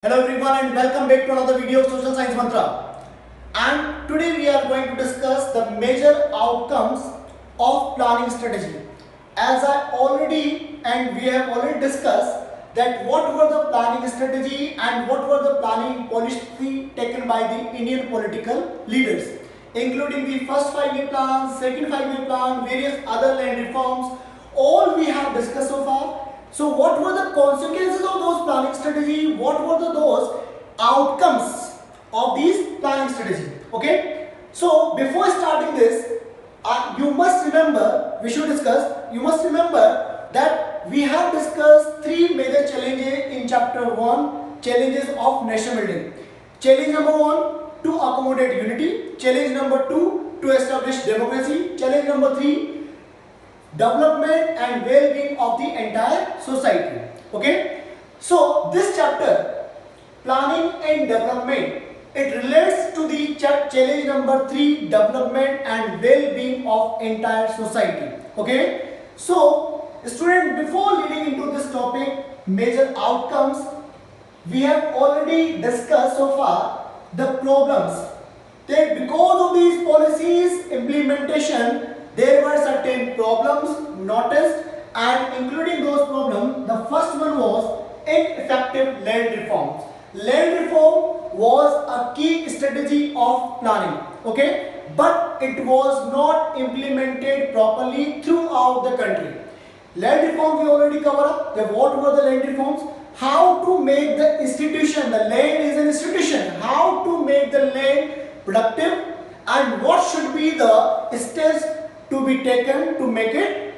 Hello everyone and welcome back to another video of Social Science Mantra. And today we are going to discuss the major outcomes of planning strategy. As I already and we have already discussed that what were the planning strategy and what were the planning policy taken by the Indian political leaders, including the first 5-year plan, second 5-year plan, various other land reforms, all we have discussed so far. So what were the consequences of those planning strategy? What were those outcomes of these planning strategy? Okay. So before starting this, you must remember, you must remember that we have discussed three major challenges in chapter 1, challenges of nation building. Challenge number 1, to accommodate unity. Challenge number 2, to establish democracy. Challenge number 3, development and well-being of the entire society. Okay, so this chapter, planning and development, it relates to the challenge number 3, development and well-being of entire society. Okay, so student, before leading into this topic, major outcomes, we have already discussed so far the problems that because of these policies implementation there were certain problems noticed, and including those problems, the first one was ineffective land reforms. Land reform was a key strategy of planning, okay, but it was not implemented properly throughout the country. Land reform we already covered up. What were the land reforms? How to make the institution, the land is an institution, how to make the land productive, and what should be the steps to be taken to make it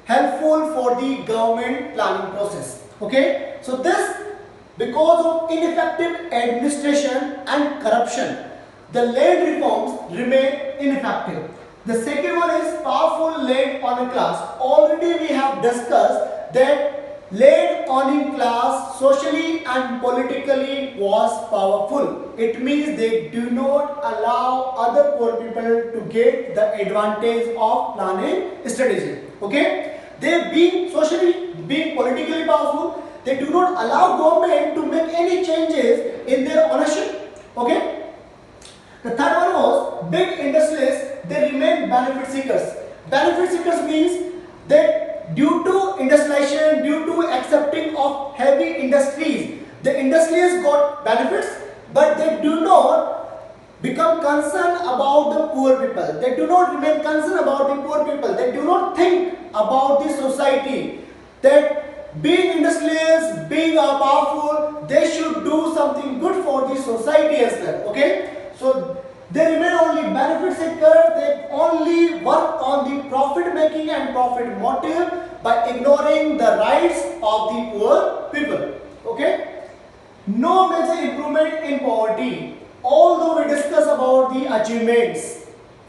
helpful for the government planning process. Okay, so this, because of ineffective administration and corruption, the land reforms remain ineffective. The second one is powerful land owning class. Already we have discussed that land owning class socially and politically was powerful. It means they do not allow other poor people to get the advantage of planning strategy. Okay, they being socially, being politically powerful, they do not allow government to make any changes in their ownership. Okay, the third one was big industrialists, they remain benefit seekers. Benefit seekers means that due to industrialization, due to accepting of heavy industries, the industrialists got benefits, but they do not become concerned about the poor people. They do not remain concerned about the poor people. They do not think about the society, that being industrialists, being powerful, they should do something good for the society as well. Okay, so they remain only benefit seekers. They only work on the profit making and profit motive by ignoring the rights of the poor people. Okay, no major improvement in poverty, although we discuss about the achievements,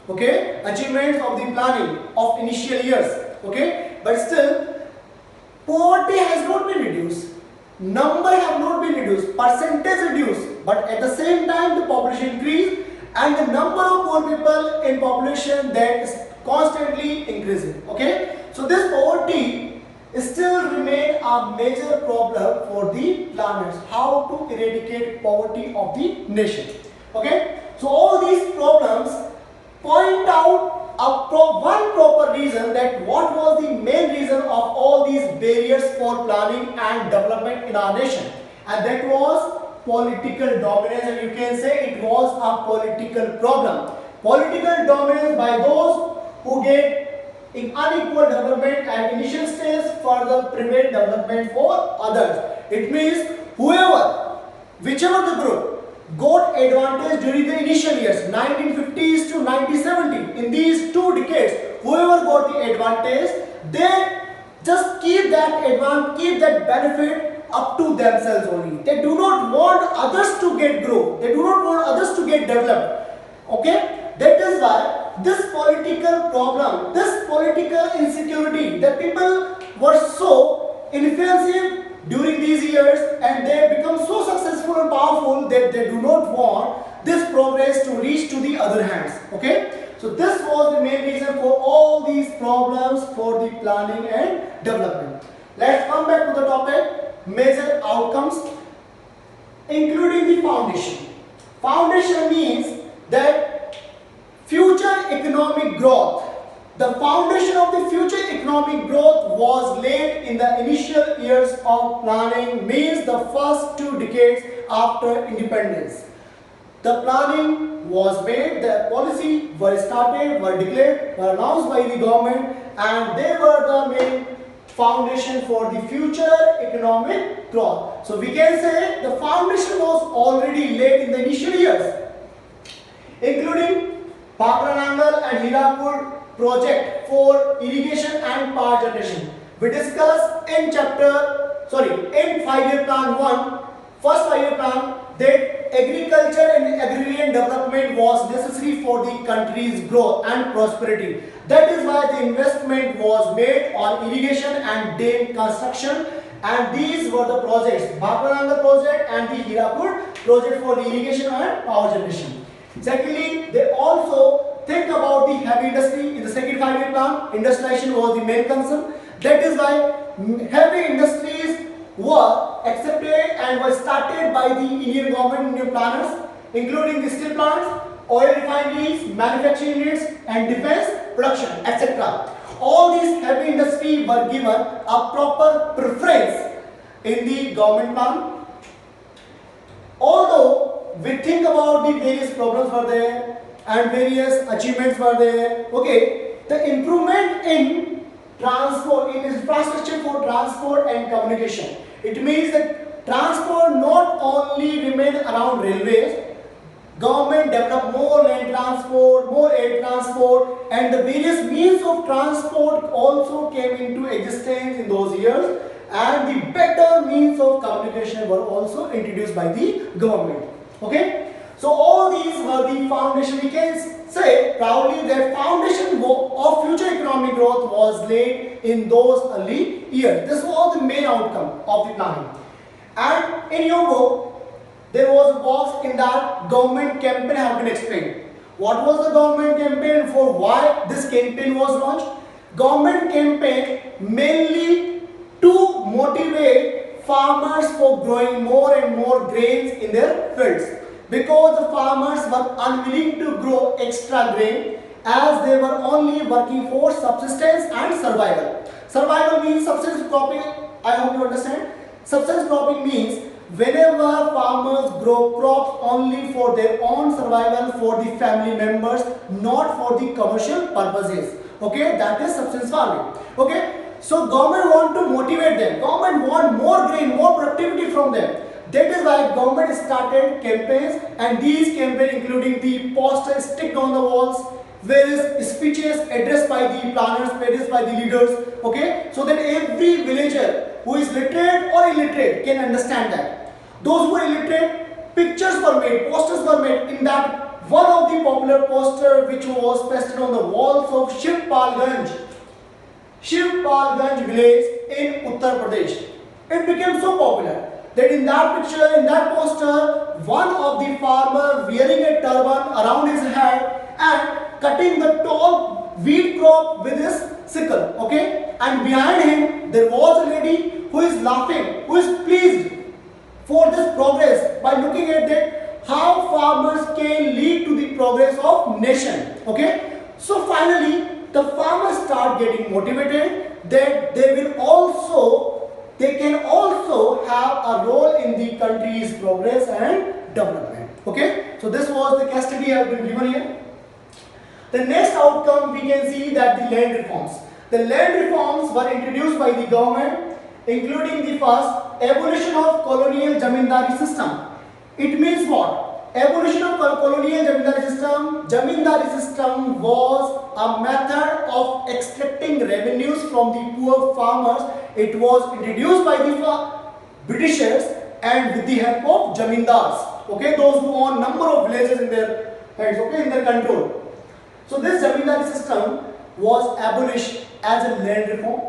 okay, achievements of the planning of initial years, okay, but still poverty has not been reduced, number have not been reduced, percentage reduced, but at the same time the population increased and the number of poor people in population that is constantly increasing. Okay, so this poverty still remain a major problem for the planners, how to eradicate poverty of the nation. Okay, so all these problems point out one proper reason, that what was the main reason of all these barriers for planning and development in our nation, and that was political dominance, and you can say it was a political problem. Political dominance by those who get in unequal development at initial stage further prevent development for others. It means whichever the group got advantage during the initial years, 1950s to 1970, in these 2 decades, whoever got the advantage, they just keep that benefit up to themselves only. They do not want others to get grow. They do not want others to get developed. Okay, that is why this political problem, this political insecurity, that people were so inoffensive during these years and they become so successful and powerful that they do not want this progress to reach to the other hands. Okay, so this was the main reason for all these problems for the planning and development. Let's come back to the topic, major outcomes. including the foundation. Foundation means that future economic growth. The foundation of the future economic growth was laid in the initial years of planning, means the first 2 decades after independence. The planning was made, the policy were started, were declared, were announced by the government, and they were the main foundation for the future economic growth. So we can say the foundation was already laid in the initial years, including Pakranangal and Hirakud project for irrigation and power generation. We discussed in in 5-year plan 1, first 5-year plan, that agriculture and agrarian development was necessary for the country's growth and prosperity. That is why the investment was made on irrigation and dam construction, and these were the projects, Bhakrananga project and the Hirakud project for the irrigation and power generation. Secondly, they also think about the heavy industry. In the second 5-year plan, industrialization was the main concern. That is why heavy industries were accepted and were started by the Indian government, Indian planners, including the steel plants, oil refineries, manufacturing units, and defense production, etc. All these heavy industries were given a proper preference in the government plan. Although we think about the various problems were there and various achievements were there, okay, the improvement in transport, in infrastructure for transport and communication. It means that transport not only remained around railways, government developed more land transport, more air transport, and the various means of transport also came into existence in those years, and the better means of communication were also introduced by the government. Okay, so all these were the foundation. We can say proudly that foundation of future economic growth was laid in those early years. This was the main outcome of the planning. And in your book, there was a box in that government campaign. I have been explained. What was the government campaign, for why this campaign was launched? Government campaign mainly to motivate farmers for growing more and more grains in their fields, because the farmers were unwilling to grow extra grain as they were only working for subsistence and survival. Survival means subsistence cropping. I hope you understand. Subsistence cropping means whenever farmers grow crops only for their own survival, for the family members, not for the commercial purposes. Okay, that is subsistence farming. Okay. So government want to motivate them. Government want more grain, more productivity from them. That is why government started campaigns, and these campaigns including the posters stick on the walls, various speeches addressed by the planners, addressed by the leaders, okay, so that every villager who is literate or illiterate can understand that. Those who are illiterate, pictures were made, posters were made. In that, one of the popular poster which was pasted on the walls of Shivpalganj village in Uttar Pradesh. It became so popular that in that picture, in that poster, one of the farmer wearing a turban around his head and cutting the tall wheat crop with his sickle, okay, and behind him there was a lady who is laughing, who is pleased for this progress by looking at that how farmers can lead to the progress of nation. Okay, so finally the farmers start getting motivated that they can also have a role in the country's progress and development. Okay, so this was the case study I have been given here. The next outcome, we can see that the land reforms. The land reforms were introduced by the government, including the first abolition of colonial zamindari system. It means what? Abolition of colonial zamindari system. Zamindari system was a method of extracting revenues from the poor farmers. It was introduced by the Britishers and with the help of zamindars. Okay, those who own number of villages in their hands, okay, in their control. So this zamindari system was abolished as a land reform.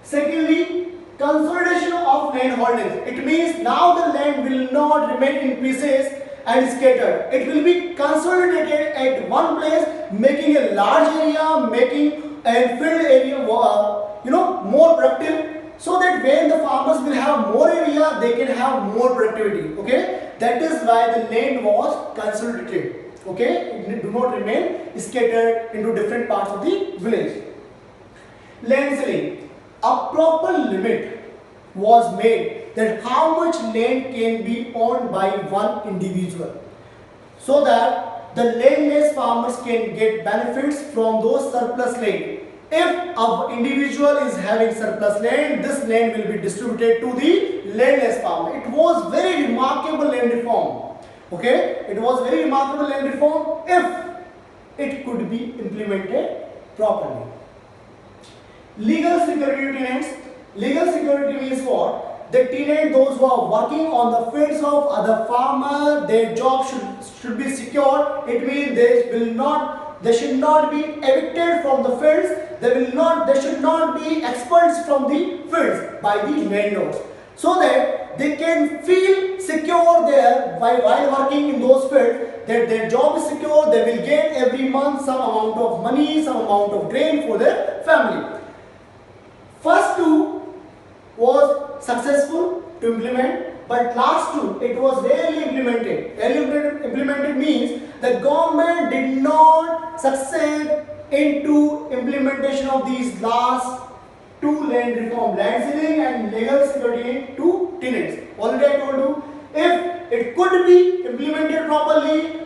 Secondly, consolidation of land holdings. It means now the land will not remain in pieces and scattered. It will be consolidated at one place, making a large area, making a field area, more productive, so that when the farmers will have more area, they can have more productivity. Okay, that is why the land was consolidated. Okay, it do not remain scattered into different parts of the village. Land ceiling, a proper limit was made that how much land can be owned by one individual, so that the landless farmers can get benefits from those surplus land. If an individual is having surplus land, this land will be distributed to the landless farmer. It was very remarkable land reform. Okay, it was very remarkable land reform if it could be implemented properly. Legal security to tenants. Legal security means what? The tenant, those who are working on the fields of other farmer, their job should be secure. It means they should not be evicted from the fields. They should not be expelled from the fields by the landlords, so that they can feel secure there while working in those fields, that their job is secure. They will get every month some amount of money, some amount of grain for their family. First two was successful to implement, but last two, it was rarely implemented. Rarely implemented means the government did not succeed into implementation of these last two land reform, land ceiling and legal security to tenants. Already I told you, if it could be implemented properly,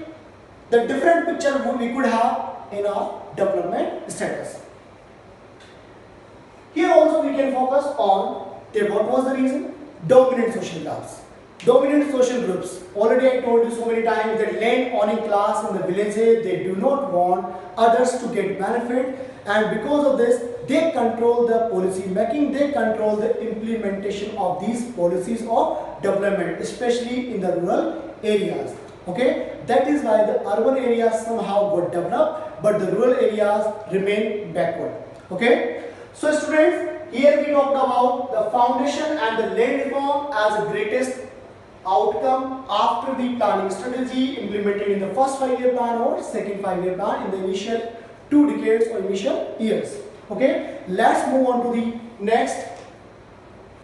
the different picture we could have in our development status. Here also we can focus on what was the reason? Dominant social class. Dominant social groups. Already I told you so many times that land owning class in the villages, they do not want others to get benefit, and because of this they control the policy making, they control the implementation of these policies of development, especially in the rural areas. Okay, that is why the urban areas somehow got developed, but the rural areas remain backward. Okay, so students, here we talked about the foundation and the land reform as the greatest outcome after the planning strategy implemented in the first 5-year plan or second 5-year plan in the initial 2 decades or initial years. Okay, let's move on to the next.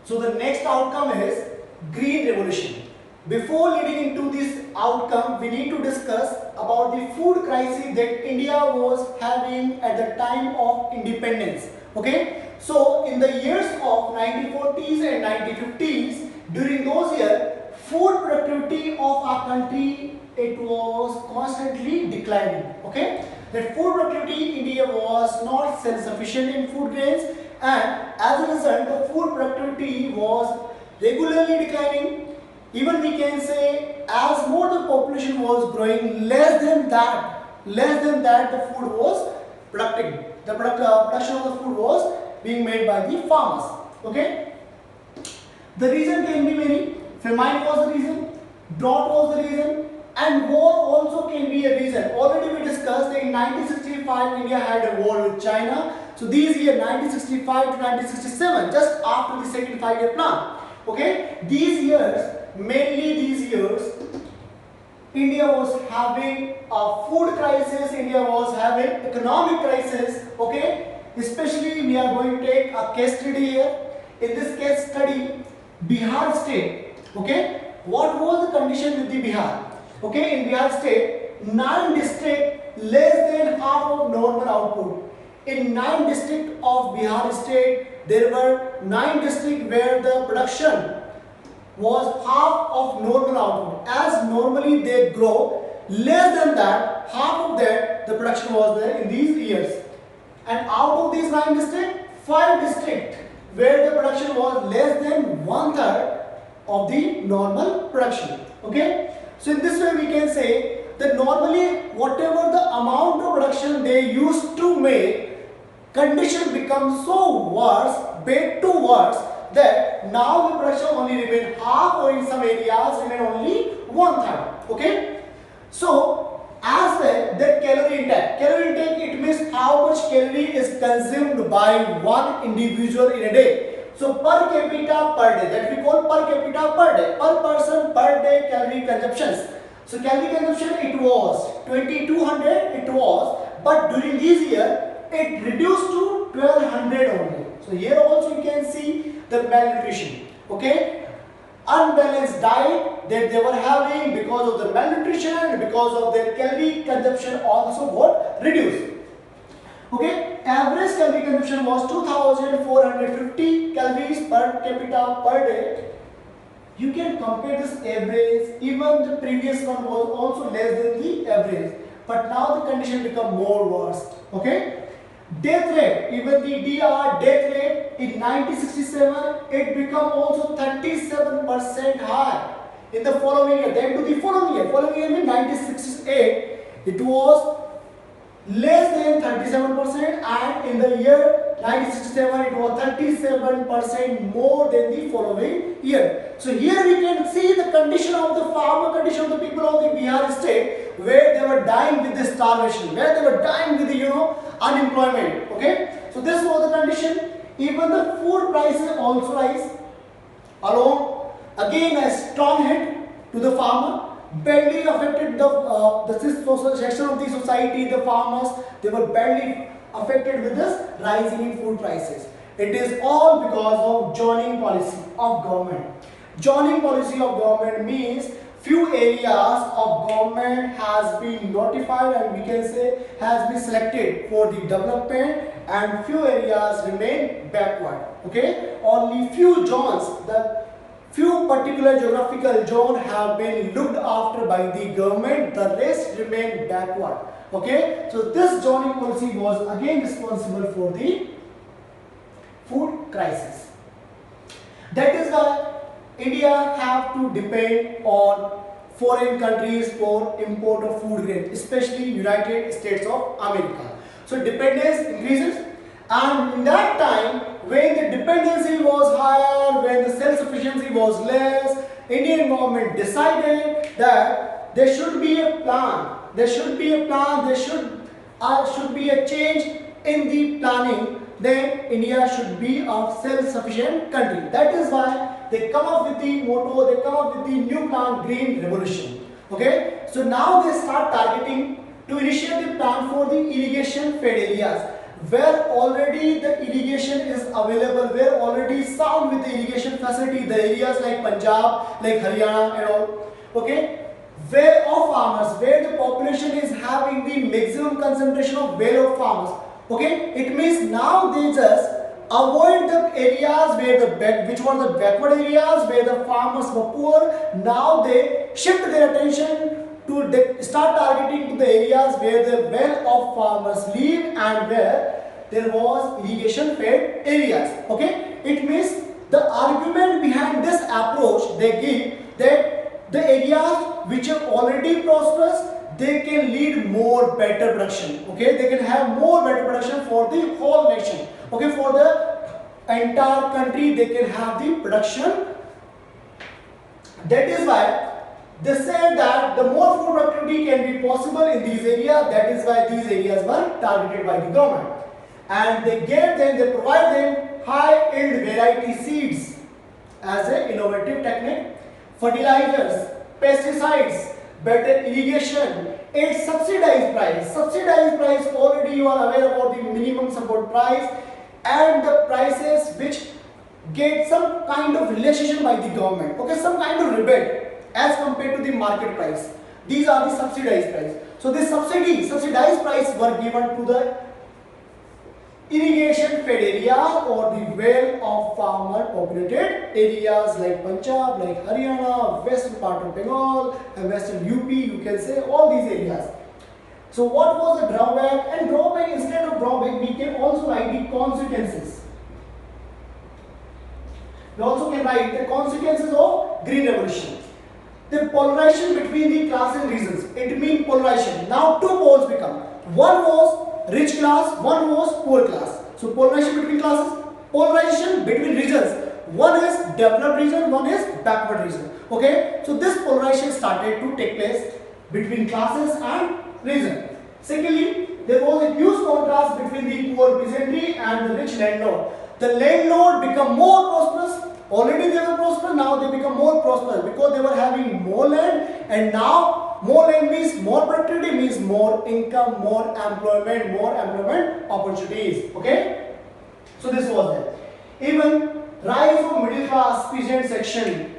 So the next outcome is green revolution. Before leading into this outcome, we need to discuss about the food crisis that India was having at the time of independence. Okay, so in the years of 1940s and 1950s, during those years, food productivity of our country, it was constantly declining. Okay, that food productivity in India was not self-sufficient in food grains, and as a result the food productivity was regularly declining. Even we can say as more the population was growing, less than that the food was productive. The production of the food was being made by the farmers. Okay, the reason can be many. Famine was the reason, drought was the reason, and war also can be a reason. Already we discussed that in 1965 India had a war with China. So these years 1965 to 1967, just after the second 5-year plan. Okay, these years, mainly these years, India was having a food crisis, India was having economic crisis. Okay, especially we are going to take a case study here. In this case study, Bihar state. Okay, what was the condition with the Bihar? Okay, in Bihar state, 9 districts less than half of normal output. In 9 districts of Bihar state, there were 9 districts where the production was half of normal output. As normally they grow, less than that, half of that the production was there in these years. And out of these 9 districts, 5 districts where the production was less than 1/3 of the normal production. Okay, so in this way we can say that normally whatever the amount of production they used to make, condition becomes so worse, bad to worse, that now the production only remain half, or in some areas remain only 1/3. Okay, so as the calorie intake, it means how much calorie is consumed by one individual in a day. So per capita per day, that we call per capita per day, per person per day calorie consumptions. So calorie consumption, it was 2200, it was, but during this year it reduced to 1200 only. So here also you can see the malnutrition. Okay, unbalanced diet that they were having, because of the malnutrition and because of their calorie consumption also got reduced. Okay, average calorie consumption was 2450 calories per capita per day. You can compare this average, even the previous one was also less than the average, but now the condition become more worse. Okay, death rate, even the DR death rate in 1967, it become also 37% high in the following year. Then to the following year in 1968, it was less than 37%, and in the year 1967 it was 37% more than the following year. So here we can see the condition of the farmer, condition of the people of the Bihar state, where they were dying with the starvation, where they were dying with the unemployment. Okay, so this was the condition. Even the food prices also rise along, again a strong hit to the farmer. Badly affected the social section of the society, the farmers, they were badly affected with this rising in food prices. It is all because of zoning policy of government. Zoning policy of government means few areas of government has been notified, and we can say has been selected for the development, and few areas remain backward. Okay, only few zones, the few particular geographical zones have been looked after by the government, the rest remain backward. Okay, so this zoning policy was again responsible for the food crisis. That is why India have to depend on foreign countries for import of food grain, especially United States of America. So dependence increases, and in that time, when the dependency was higher, when the self-sufficiency was less, Indian government decided that there should be a plan. There should be a plan. There should be a change in the planning. Then India should be a self-sufficient country. That is why they come up with the motto. They come up with the new plan, Green Revolution. Okay. So now they start targeting to initiate the plan for the irrigation fed areas, where already the irrigation is available, where already sound with the irrigation facility, the areas like Punjab, like Haryana and all. Okay, where of farmers, where the population is having the maximum concentration of well of farmers. Okay, it means now they just avoid the areas where which were the backward areas where the farmers were poor. Now they shift their attention to start targeting to the areas where the well of farmers live and where there was irrigation fed areas. Okay, it means the argument behind this approach they give that the areas which are already prosperous, they can lead more better production. Okay, they can have more better production for the whole nation. Okay, for the entire country they can have the production. That is why they said that the more food productivity can be possible in these areas. That is why these areas were targeted by the government, and they provide them high yield variety seeds as an innovative technique, fertilizers, pesticides, better irrigation, its subsidized price. Subsidized price, already you are aware about the minimum support price and the prices which get some kind of relaxation by the government. Okay, some kind of rebate as compared to the market price. These are the subsidized price. So this subsidized price were given to the irrigation fed area or the well of farmer populated areas like Punjab, like Haryana, western part of Bengal, and western UP, you can say all these areas. So what was the drawback? And drawback, instead of drawback, we can also write the consequences. We also can write the consequences of Green Revolution. The polarization between the class and regions. It means polarization. Now two poles become. One was rich class, one was poor class. So polarization between classes, polarization between regions. One is developed region, one is backward region. Okay, so this polarization started to take place between classes and region. Secondly, there was a huge contrast between the poor peasantry and the rich landlord. The landlord become more prosperous. Already they were prosperous, now they become more prosperous because they were having more land, and now more land means more productivity, means more income, more employment opportunities. Okay, so this was it. Even rise of middle class peasant section.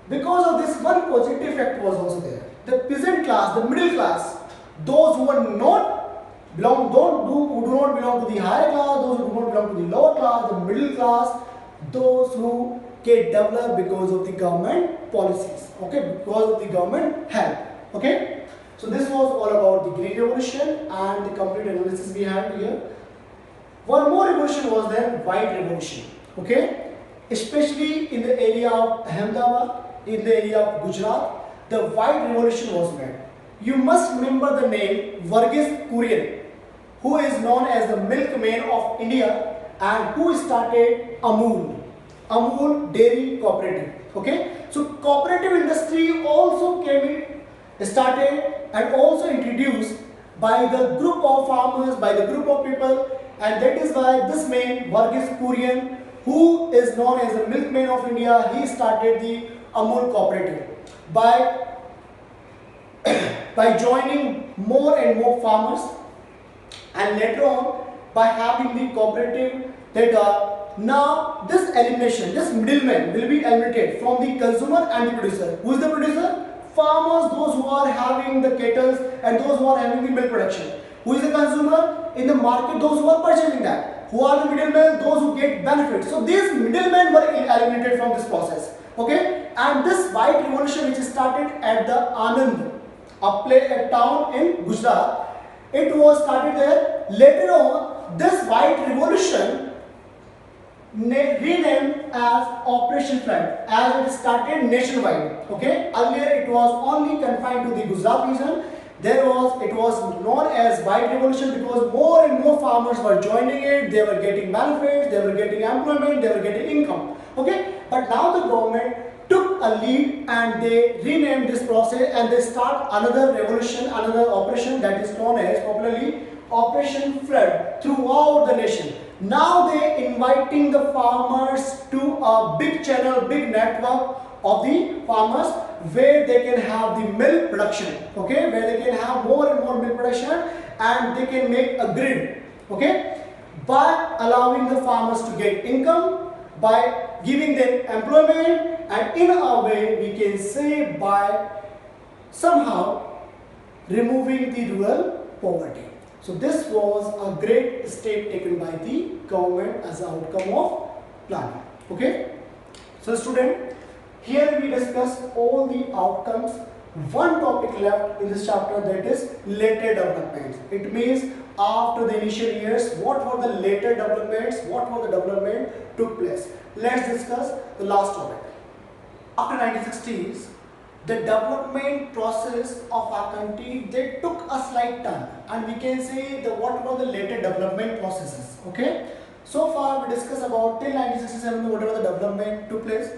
Because of this, one positive effect was also there. The peasant class, the middle class, those who were not belong, who do not belong to the higher class, those who do not belong to the lower class, the middle class, those who get developed because of the government policies, okay, because of the government help, okay. So this was all about the Green Revolution and the complete analysis we had here. One more revolution was there, White Revolution, okay, especially in the area of Ahmedabad, in the area of Gujarat, the White Revolution was made. You must remember the name Varghese Kurian, who is known as the milkman of India and who started Amul Dairy Cooperative. Okay, so cooperative industry also started and also introduced by the group of farmers, by the group of people, and that is why this man Varghese Kurian, who is known as the milkman of India, he started the Amul Cooperative by joining more and more farmers, and later on by having the cooperative that now this elimination, this middleman will be eliminated from the consumer and the producer. Who is the producer? Farmers, those who are having the cattle and those who are having the milk production. Who is the consumer? In the market, those who are purchasing that. Who are the middlemen? Those who get benefits. So these middlemen were eliminated from this process. Okay, and this White Revolution, which started at the Anand, a town in Gujarat, it was started there. Later on, this White Revolution renamed as Operation Flood, as it started nationwide. Okay, earlier it was only confined to the Gujarat region. It was known as White Revolution because more and more farmers were joining it. They were getting benefits, they were getting employment, they were getting income. Okay, but now the government took a lead and they renamed this process and they start another revolution, another operation that is known as popularly Operation Flood throughout the nation. Now they inviting the farmers to a big channel, big network of the farmers where they can have the milk production, okay, where they can have more and more milk production and they can make a grid, okay, by allowing the farmers to get income, by giving them employment, and in a way we can say by somehow removing the rural poverty. So this was a great step taken by the government as an outcome of planning. Okay. So student, here we discussed all the outcomes. One topic left in this chapter, that is later developments. It means after the initial years, what were the later developments, what were the development took place. Let's discuss the last topic. After 1960s, the development process of our country, they took a slight turn, and we can say what were the later development processes. Okay, so far we discussed about till 1967 whatever the development took place.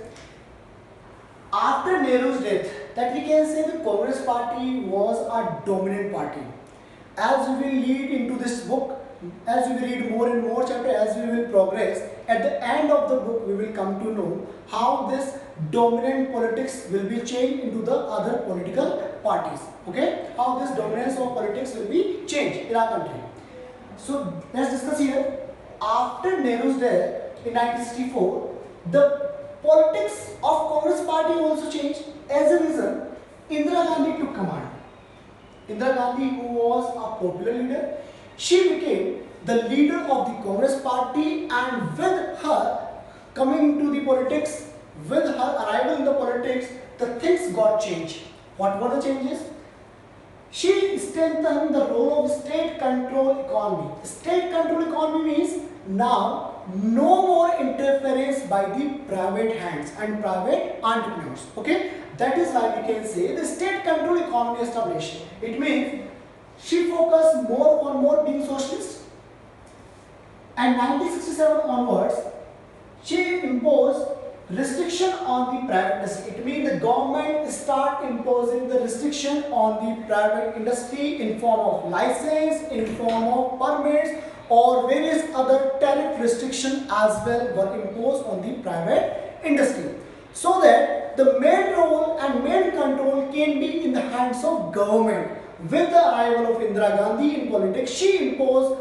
After Nehru's death, that we can say the Congress party was a dominant party. As we will lead into this book, as we will read more and more chapter, as we will progress, at the end of the book we will come to know how this dominant politics will be changed into the other political parties. Okay, how this dominance of politics will be changed in our country. So let's discuss here. After Nehru's death in 1964, the politics of Congress party also changed. As a result, Indira Gandhi took command. Indira Gandhi, who was a popular leader, she became the leader of the Congress party, and with her coming into the politics, with her arrival in the politics, the things got changed. What were the changes? She strengthened the role of state control economy. State control economy means now no more interference by the private hands and private entrepreneurs. Okay, that is why we can say the state control economy established. It means she focused more on being socialist, and 1967 onwards she imposed restriction on the private industry. It means the government start imposing the restriction on the private industry in form of license, in form of permits, or various other tariff restrictions as well were imposed on the private industry, so that the main role and main control can be in the hands of government. With the arrival of Indira Gandhi in politics, she imposed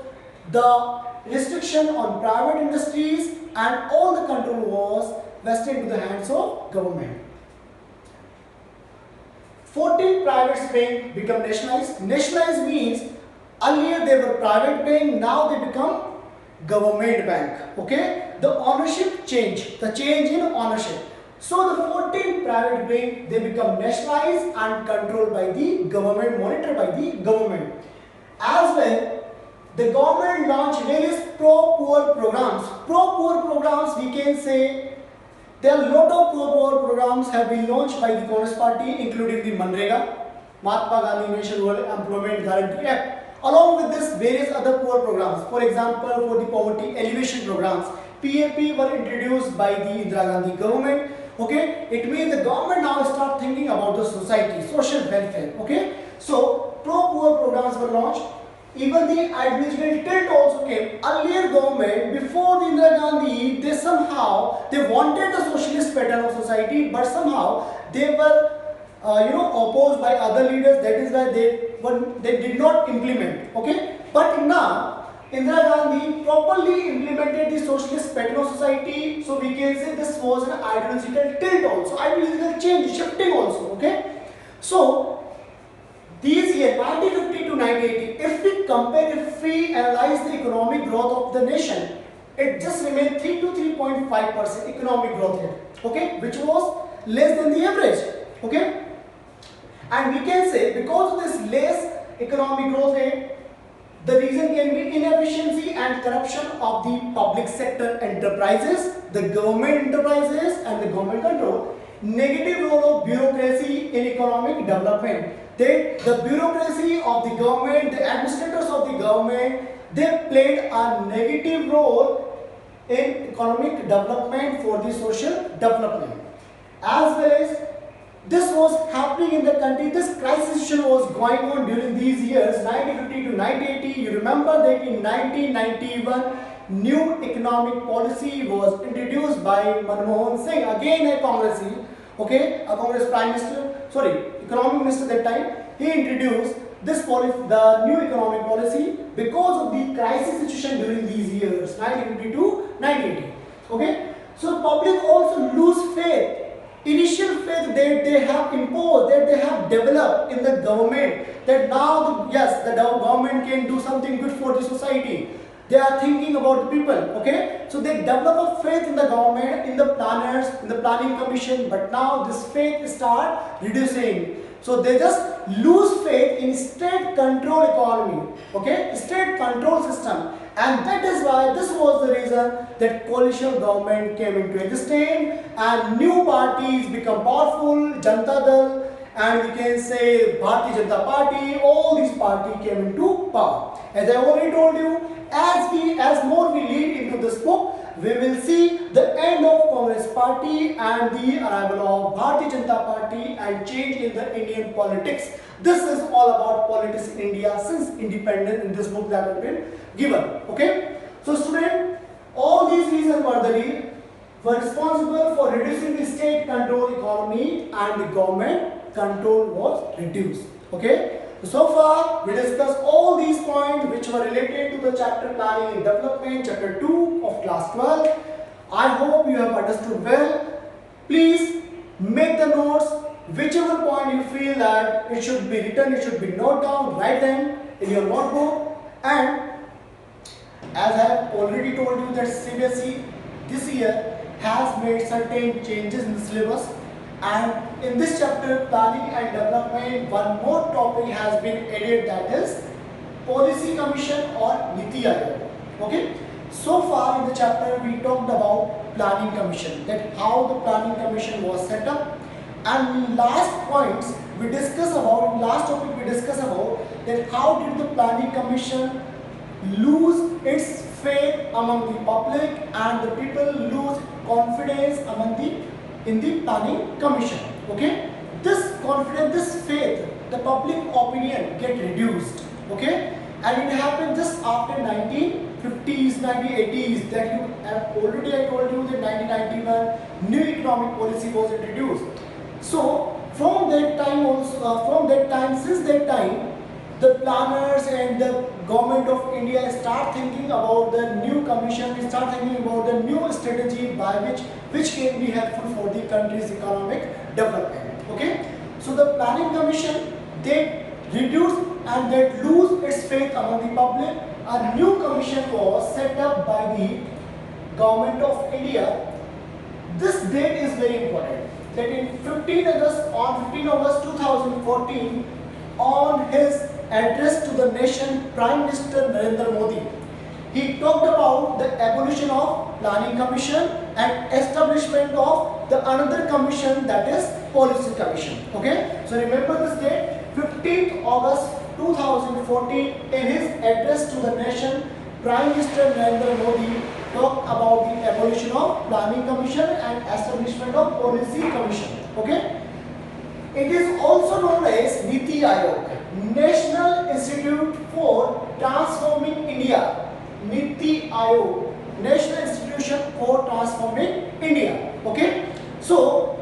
the restriction on private industries and all the control was vested into the hands of government. 14 private banks become nationalized. Nationalized means earlier they were private bank, now they become government bank. Okay, the ownership change, the change in ownership. So the 14 private banks, they become nationalized and controlled by the government, monitored by the government. As well, the government launched various pro-poor programs. Pro-poor programs, we can say there are a lot of pro-poor programs have been launched by the Congress Party, including the Manrega, Mahatma Gandhi National Rural Employment Guarantee Act. Along with this, various other poor programs. For example, for the poverty elevation programs, PAP were introduced by the Indira Gandhi government. Okay, it means the government now start thinking about the society, social welfare. Okay, so pro-poor programs were launched. Even the administrative tilt also came. Earlier government, before the Indira Gandhi, they wanted the socialist pattern of society, but somehow they were opposed by other leaders. That is why they did not implement. Okay, but now Indira Gandhi properly implemented the socialist pattern of society. So we can say this was an ideological tilt also, ideological change, shifting also. Okay, so these years 1950 to 1980, if we analyze the economic growth of the nation, it just remained 3 to 3.5% economic growth rate. Okay, which was less than the average. Okay, and we can say because of this less economic growth rate, the reason can be inefficiency and corruption of the public sector enterprises, the government enterprises and the government control. Negative role of bureaucracy in economic development. The bureaucracy of the government, the administrators of the government, they played a negative role in economic development for the social development. As well as this was happening in the country, this crisis situation was going on during these years, 1950 to 1980. You remember that in 1991, new economic policy was introduced by Manmohan Singh, again a Congressee, okay, a Congress Prime Minister, Economic Minister that time. He introduced this policy, the new economic policy, because of the crisis situation during these years, 1950 to 1980. Okay, so public also lose faith. Initial faith that they have imposed, that they have developed in the government, that now the government can do something good for the society. They are thinking about the people. Okay, so they develop a faith in the government, in the planners, in the planning commission, but now this faith start reducing. So they just lose faith in state control economy, okay, state control system, and that is why this was the reason that coalition government came into existence and new parties become powerful, Janata Dal, and we can say Bharatiya Janata Party. All these parties came into power. As I already told you, as more we read into this book, we will see the end of Congress Party and the arrival of Bharatiya Janata Party and change in the Indian politics. This is all about politics in India since independence in this book that has been given. Okay, so student, all these reasons were responsible for reducing the state control economy and the government control was reduced. Okay. So far, we discussed all these points which were related to the chapter planning and development, chapter 2 of class 12. I hope you have understood well. Please make the notes. Whichever point you feel that it should be written, it should be noted down, write them in your notebook. And as I have already told you that CBSE this year has made certain changes in the syllabus. And in this chapter, planning and development, one more topic has been added, that is Policy Commission or Niti Aayog. Okay. So far in the chapter, we talked about Planning Commission, that how the Planning Commission was set up. And last points we discuss about, last topic we discuss about that how did the Planning Commission lose its faith among the public and the people lose confidence in the Planning Commission. Okay, this confidence, this faith, the public opinion get reduced. Okay, and it happened just after 1950s, 1980s, that you have already, I told you that 1991 new economic policy was introduced. So from that time also, since that time, the planners and the government of India start thinking about the new commission, start thinking about the new strategy by which can be helpful for the country's economic development. Okay, so the planning commission, they reduce and they lose its faith among the public. A new commission was set up by the government of India. This date is very important. That in 15 August 2014, on his address to the nation, Prime Minister Narendra Modi, he talked about the abolition of planning commission and establishment of the another commission, that is policy commission. Okay, so remember this date, 15th August 2014. In his address to the nation, Prime Minister Narendra Modi talked about the abolition of planning commission and establishment of policy commission. Okay, it is also known as Niti Aayog, National Institute for Transforming India. Niti Aayog, National Institution for Transforming India. Okay, so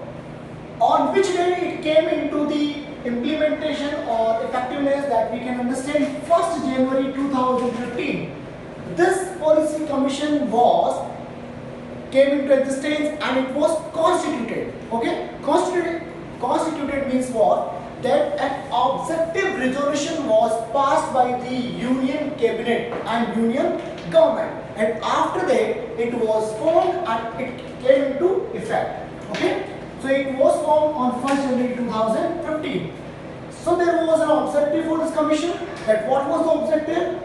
on which day it came into the implementation or effectiveness, that we can understand 1st January 2015. This policy commission came into existence and it was constituted. Okay, constituted means what? That an objective resolution was passed by the Union Cabinet and Union Government, and after that it was formed and it came into effect. Okay, so it was formed on 1st January 2015. So there was an objective for this commission. That what was the objective?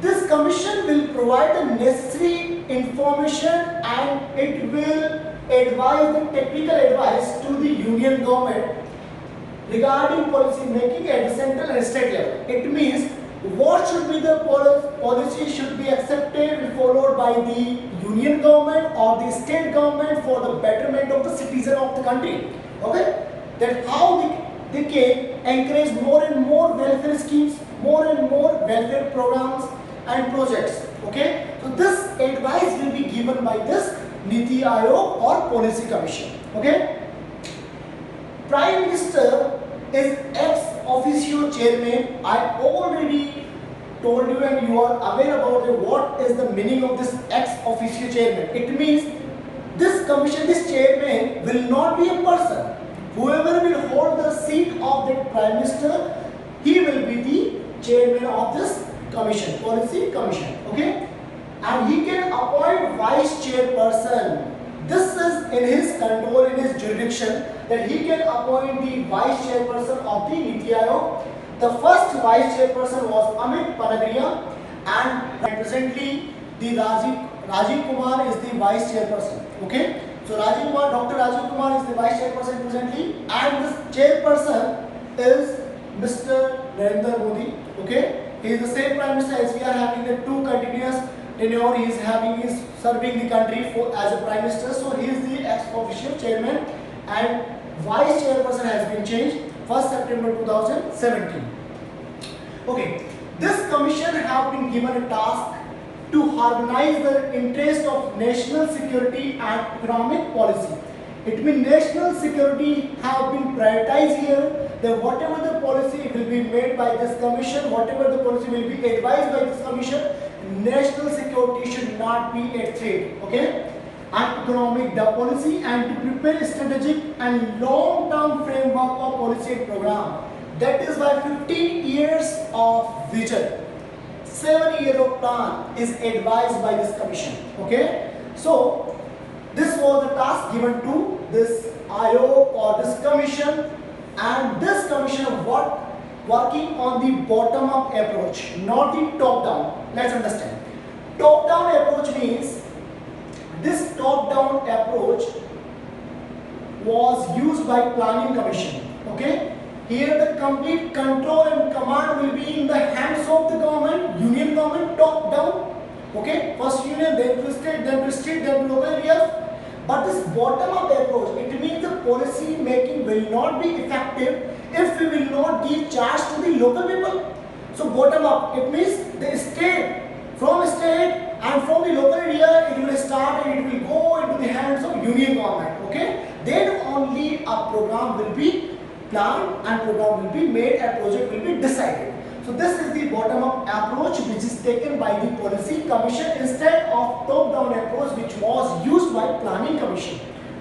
This commission will provide the necessary information and it will advise the technical advice to the Union Government regarding policy making at the central and state level. It means what should be the policy should be accepted and followed by the Union Government or the state government for the betterment of the citizen of the country. Okay, that how they can encourage more and more welfare schemes, more and more welfare programs and projects. Okay, so this advice will be given by this Niti Aayog or Policy Commission. Okay, Prime Minister is ex officio chairman. I already told you and you are aware about what is the meaning of this ex officio chairman. It means this commission, this chairman will not be a person. Whoever will hold the seat of the Prime Minister, he will be the chairman of this commission, policy commission. Okay, and he can appoint vice chairperson. This is in his control, in his jurisdiction, that he can appoint the vice chairperson of the Niti Aayog. The first vice chairperson was Amit Panagriya, and presently the Rajiv Kumar is the vice chairperson. Okay, so Dr. Rajiv Kumar is the vice chairperson presently, and this chairperson is Mr. Narendra Modi. Okay, he is the same Prime Minister as we are having the two continuous tenure. He is serving the country as a Prime Minister. So he is the ex officio chairman, and vice chairperson has been changed 1st September 2017. Okay, this commission have been given a task to harmonize the interest of national security and economic policy. It means national security have been prioritized here. That whatever the policy will be made by this commission, whatever the policy will be advised by this commission, national security should not be at threat. Okay, and economic policy, and to prepare strategic and long-term framework of policy and program. That is why 15 years of vision, 7 years of plan is advised by this commission. Okay, so this was the task given to this Aayog or this commission, and this commission working on the bottom-up approach, not the top-down. Let's understand. Top-down approach means this top-down approach was used by planning commission. Okay, here the complete control and command will be in the hands of the government, Union Government, top-down. Okay, first union, then to state, then to state, then to local areas. But this bottom-up approach, it means the policy making will not be effective if we will not give charge to the local people. So bottom-up, it means the state, from state and from the local area, it will start and it will go into the hands of Union Government. Okay, then only a program will be planned and program will be made and project will be decided. So this is the bottom-up approach which is taken by the policy commission instead of top-down approach which was used by planning commission.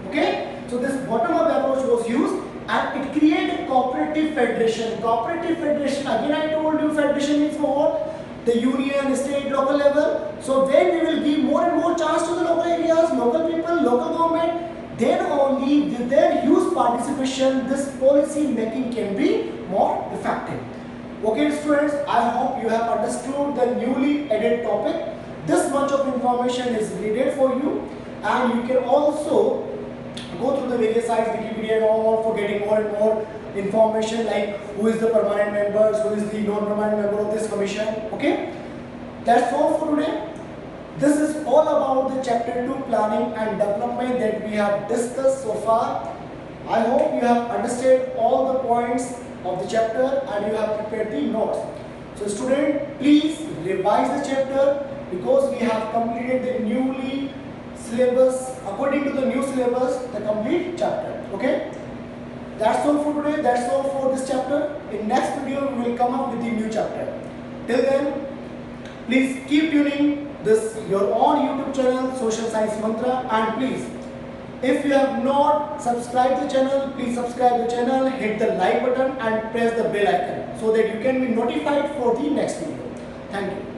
Okay, so this bottom-up approach was used and it created cooperative federation. Cooperative federation, again I told you, federation means what? The union, state, local level. So when we will give more and more chance to the local areas, local people, local government, then only with their huge participation this policy making can be more effective. Okay students, I hope you have understood the newly added topic. This much of information is needed for you, and you can also go through the various sites, Wikipedia and all, for getting more and more information like who is the permanent members, who is the non-permanent member of this commission. Okay, that's all for today. This is all about the chapter 2 planning and development that we have discussed so far. I hope you have understood all the points of the chapter and you have prepared the notes. So student, please revise the chapter because we have completed the newly syllabus, according to the new syllabus, the complete chapter. Okay, that's all for today. That's all for this chapter. In next video we will come up with the new chapter. Till then, please keep tuning this your own YouTube channel Social Science Mantra, and please, if you have not subscribed the channel, please subscribe the channel, hit the like button and press the bell icon so that you can be notified for the next video. Thank you.